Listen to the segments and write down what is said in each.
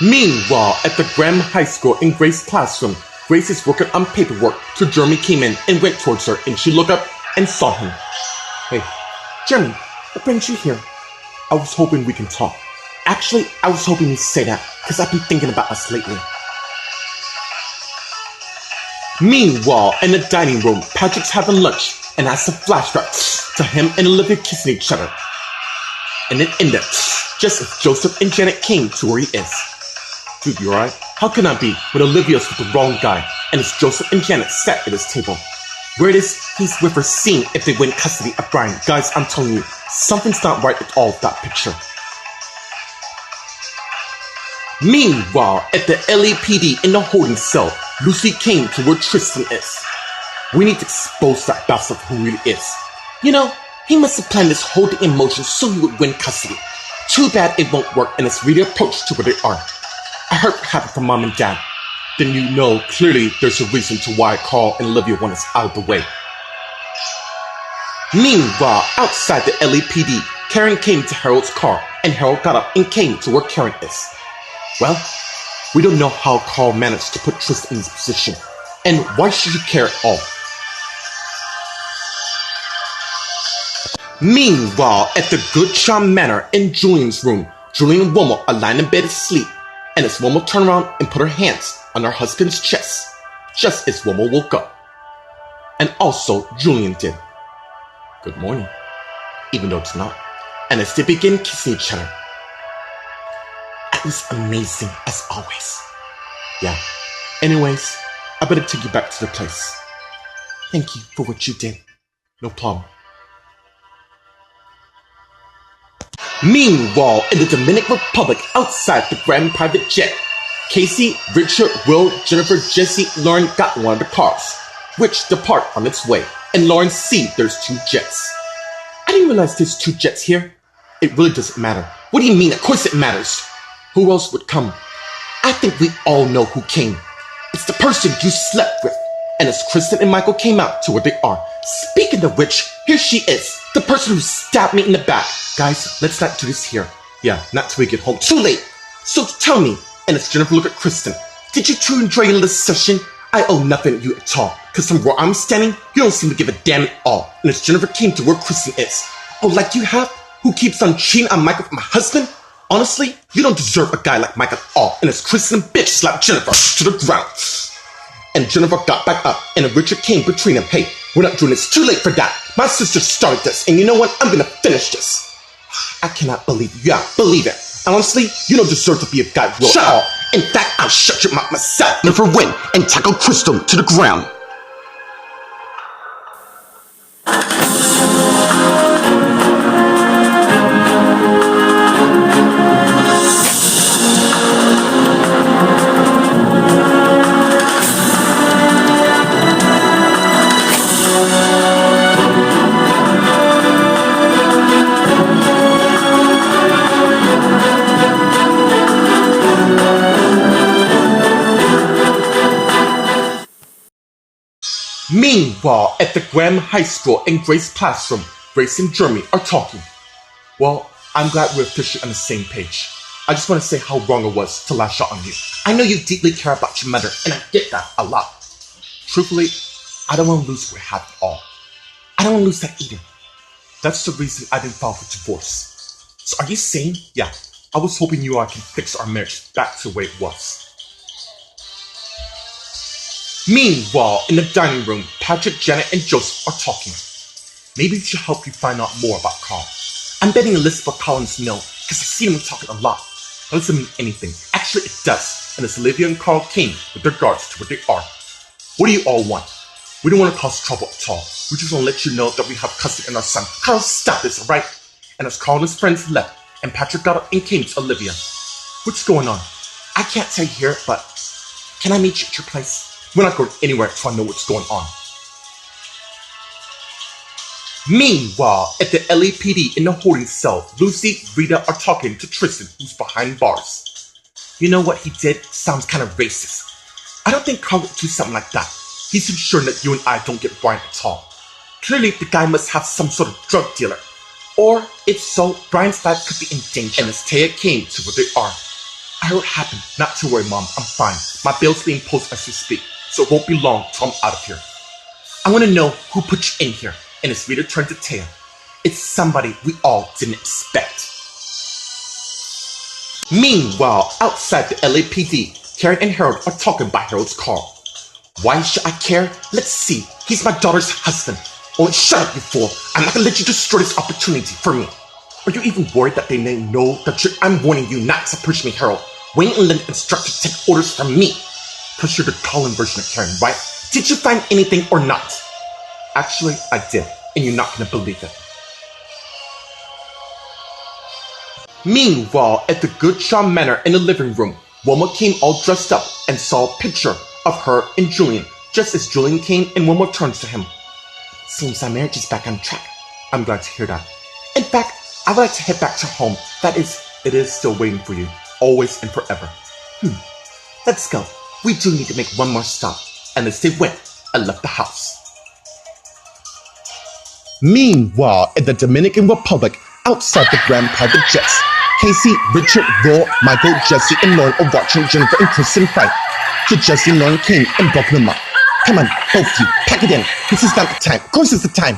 Meanwhile, at the Graham High School in Grace's classroom, Grace is working on paperwork till Jeremy came in and went towards her, and she looked up and saw him. Hey, Jeremy, what brings you here? I was hoping we can talk. Actually, I was hoping you'd say that, because I've been thinking about us lately. Meanwhile, in the dining room, Patrick's having lunch and has a flashback to him and Olivia kissing each other. And it ended just as Joseph and Janet came to where he is. Dude, you alright? How can I be when Olivia's with the wrong guy and it's Joseph and Janet sat at his table? Where it is, he's with her seeing if they win custody of Brian. Guys, I'm telling you, something's not right at all with that picture. Meanwhile, at the LAPD in the holding cell, Lucy came to where Tristan is. We need to expose that bastard who he really is. You know, he must have planned this whole thing in motion so he would win custody. Too bad it won't work and it's really approached to where they are. I heard what happened from Mom and Dad. Then you know clearly there's a reason to why Carl and Olivia want us out of the way. Meanwhile, outside the LAPD, Karen came to Harold's car and Harold got up and came to where Karen is. Well, we don't know how Carl managed to put Tristan in this position, and why should you care at all? Meanwhile, at the Good Charm Manor in Julian's room, Julian and Wilma are lying in bed asleep, and as Wilma turned around and put her hands on her husband's chest, just as Wilma woke up. And also Julian did. Good morning, even though it's not. And as they begin kissing each other, it was amazing as always. Yeah. Anyways, I better take you back to the place. Thank you for what you did. No problem. Meanwhile, in the Dominican Republic outside the Grand Private Jet, Casey, Richard, Will, Jennifer, Jesse, Lauren got one of the cars, which depart on its way, and Lauren sees there's two jets. I didn't realize there's two jets here. It really doesn't matter. What do you mean? Of course it matters. Who else would come? I think we all know who came. It's the person you slept with. And as Kristen and Michael came out to where they are, speaking of which, here she is, the person who stabbed me in the back. Guys, let's not do this here. Yeah, not till we get home. Too late. So tell me, and as Jennifer looked at Kristen, did you two enjoy your little session? I owe nothing to you at all, because from where I'm standing, you don't seem to give a damn at all. And as Jennifer came to where Kristen is, oh, like you have? Who keeps on cheating on Michael with my husband? Honestly, you don't deserve a guy like Mike at all. And as Kristen bitch slapped Jennifer to the ground. And Jennifer got back up, and Richard came between them. Hey, we're not doing this. Too late for that. My sister started this, and you know what? I'm gonna finish this. I cannot believe it. Yeah, believe it. Honestly, you don't deserve to be a guy at all. In fact, I'll shut your mouth myself. Jennifer went and tackled Crystal to the ground. Meanwhile, at the Graham High School in Grace's classroom, Grace and Jeremy are talking. Well, I'm glad we're officially on the same page. I just want to say how wrong it was to lash out on you. I know you deeply care about your mother, and I get that a lot. Truthfully, I don't want to lose what I have at all. I don't want to lose that either. That's the reason I didn't file for divorce. So are you saying, yeah, I was hoping you and I can fix our marriage back to the way it was. Meanwhile, in the dining room, Patrick, Janet, and Joseph are talking. Maybe it should help you find out more about Carl. I'm betting Elizabeth Collins know, because I've seen him talking a lot. That doesn't mean anything. Actually, it does. And as Olivia and Carl came with their guards to where they are. What do you all want? We don't want to cause trouble at all. We just want to let you know that we have custody on our son. Carl, stop this, alright? And as Carl and his friends left, and Patrick got up and came to Olivia. What's going on? I can't say here, but can I meet you at your place? We're not going anywhere until I know what's going on. Meanwhile, at the LAPD in the holding cell, Lucy, Rita are talking to Tristan, who's behind bars. You know what he did? Sounds kind of racist. I don't think Carl would do something like that. He's ensuring that you and I don't get Brian at all. Clearly, the guy must have some sort of drug dealer. Or, if so, Brian's life could be in danger. And as Taya came to where they are, I heard what happened. Not to worry, Mom. I'm fine. My bill's being posted as we speak, so it won't be long till I'm out of here. I want to know who put you in here. And his reader turned to Taya. It's somebody we all didn't expect. Meanwhile, outside the LAPD, Karen and Harold are talking by Harold's car. Why should I care? Let's see. He's my daughter's husband. Oh, shut up, you fool. I'm not gonna let you destroy this opportunity for me. Are you even worried that they may know that I'm warning you not to push me, Harold? Wayne and Linda instructed to take orders from me. Because you're the Colin version of Karen, right? Did you find anything or not? Actually, I did, and you're not gonna believe it. Meanwhile, at the Goodshaw Manor in the living room, Wilma came all dressed up and saw a picture of her and Julian. Just as Julian came and Wilma turns to him. Seems our marriage is back on track. I'm glad to hear that. In fact, I would like to head back to home. That is, it is still waiting for you, always and forever. Let's go. We do need to make one more stop. And as they went, I left the house. Meanwhile, in the Dominican Republic, outside the Grand Private Jets, Casey, Richard, Will, Michael, Jesse, and Lauren are watching Jennifer and Kristen fight. So Jesse and Lauren came and broke them up. Come on, both of you, pack it in. This is not the time. Of course it's the time.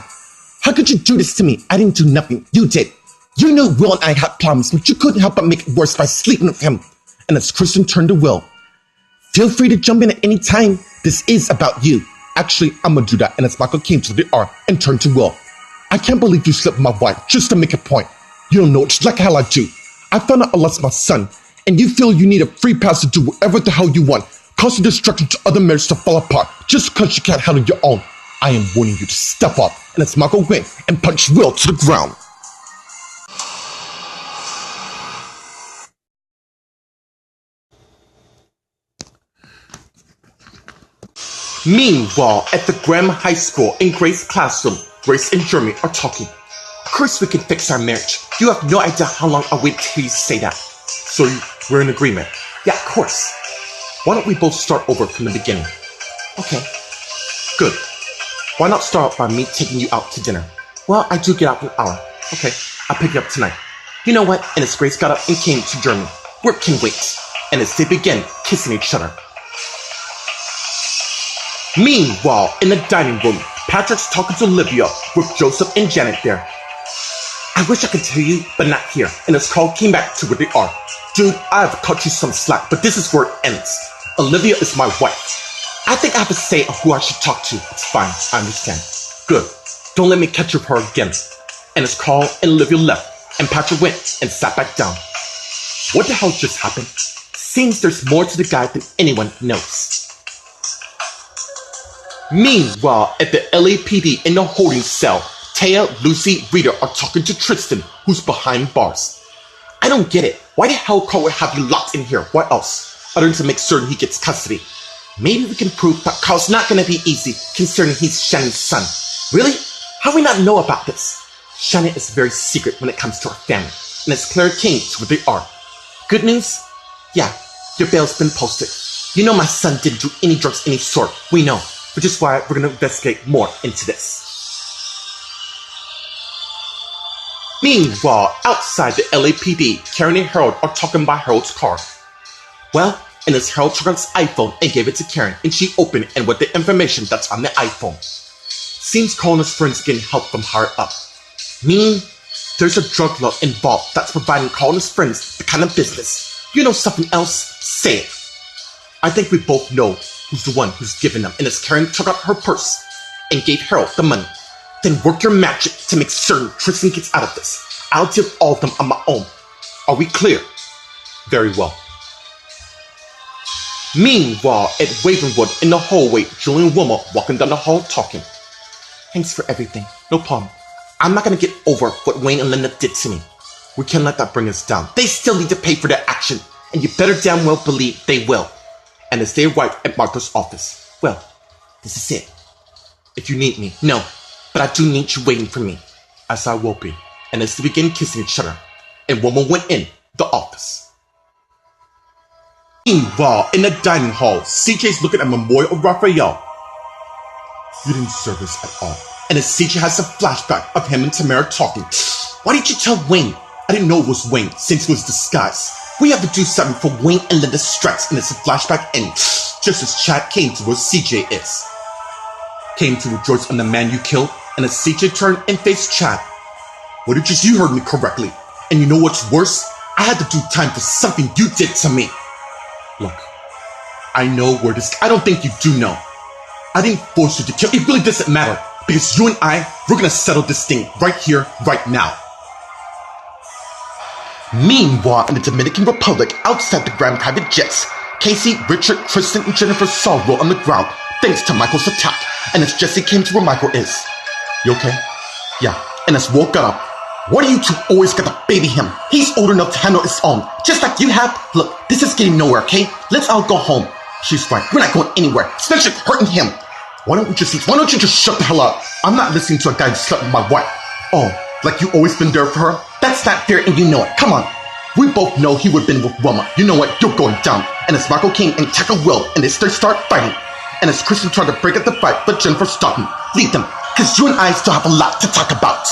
How could you do this to me? I didn't do nothing. You did. You knew Will and I had problems, but you couldn't help but make it worse by sleeping with him. And as Kristen turned to Will, feel free to jump in at any time. This is about you. Actually, I'm gonna do that. And as Michael came to the R and turned to Will, I can't believe you slept with my wife just to make a point. You don't know it's like how I do. I found out I lost my son, and you feel you need a free pass to do whatever the hell you want, causing destruction to other marriages to fall apart just because you can't handle your own. I am warning you to step up. And as Michael went and punched Will to the ground. Meanwhile, at the Graham High School in Grace's classroom, Grace and Jeremy are talking. Of course we can fix our marriage. You have no idea how long I waited till you say that. So we're in agreement. Yeah, of course. Why don't we both start over from the beginning? Okay. Good. Why not start off by me taking you out to dinner? Well, I do get out in an hour. Okay, I'll pick you up tonight. You know what? And as Grace got up and came to Jeremy, work can wait. And as they began kissing each other. Meanwhile, in the dining room, Patrick's talking to Olivia with Joseph and Janet there. I wish I could tell you, but not here. And his call came back to where they are. Dude, I have cut you some slack, but this is where it ends. Olivia is my wife. I think I have a say of who I should talk to. It's fine, I understand. Good. Don't let me catch up with her again. And his call and Olivia left, and Patrick went and sat back down. What the hell just happened? Seems there's more to the guy than anyone knows. Meanwhile, at the LAPD in the holding cell, Taya, Lucy, Rita are talking to Tristan, who's behind bars. I don't get it. Why the hell Carl would have you locked in here? What else? Other than to make certain he gets custody. Maybe we can prove that Carl's not gonna be easy, considering he's Shannon's son. Really? How do we not know about this? Shannon is very secret when it comes to our family, and it's Claire came to where they are. Good news? Yeah, your bail's been posted. You know my son didn't do any drugs of any sort. We know. Which is why we're going to investigate more into this. Meanwhile, outside the LAPD, Karen and Harold are talking by Harold's car. Well, and as Harold took out his iPhone and gave it to Karen, and she opened it and with the information that's on the iPhone. Seems Carl and his friends getting help from higher up. Meaning, there's a drug lord involved that's providing Carl and his friends the kind of business. You know something else? Say it. I think we both know who's the one who's giving them, and as Karen took out her purse and gave Harold the money, then work your magic to make certain Tristan gets out of this. I'll deal with all of them on my own. Are we clear? Very well. Meanwhile, at Wavenwood in the hallway, Julian and Wilma walking down the hall talking. Thanks for everything. No problem. I'm not gonna get over what Wayne and Linda did to me. We can't let that bring us down. They still need to pay for their action, and you better damn well believe they will. And as they arrived at Martha's office, well, this is it. If you need me, no, but I do need you waiting for me, as I will be. And as they began kissing each other, and Wilma went in the office. Meanwhile, in the dining hall, CJ's looking at Memorial of Raphael. You didn't serve us at all. And as CJ has a flashback of him and Tamara talking. Why didn't you tell Wayne? I didn't know it was Wayne, since it was disguised. We have to do something for Wayne and Linda Strikes, and it's a flashback ending, just as Chad came to where CJ is. Came to rejoice on the man you killed, and as CJ turned and faced Chad. What did you heard me correctly? And you know what's worse? I had to do time for something you did to me. Look, I know where this... I don't think you do know. I didn't force you to kill. It really doesn't matter, because you and we're gonna settle this thing right here, right now. Meanwhile, in the Dominican Republic, outside the Grand Private Jets, Casey, Richard, Kristen, and Jennifer saw Will on the ground, thanks to Michael's attack. And as Jesse came to where Michael is. You okay? Yeah. And as Will got up, why do you two always gotta baby him? He's old enough to handle his own, just like you have. Look, this is getting nowhere, okay? Let's all go home. She's right. We're not going anywhere, especially hurting him. Why don't you just shut the hell up? I'm not listening to a guy who slept with my wife. Oh, like you always been there for her? That's not fair, and you know it. Come on. We both know he would've been with Wilma. You know what? You're going down. And as Michael came and tackled Will, and they start fighting. And as Kristen tried to break up the fight, but Jennifer stopped him. Leave them, because you and I still have a lot to talk about.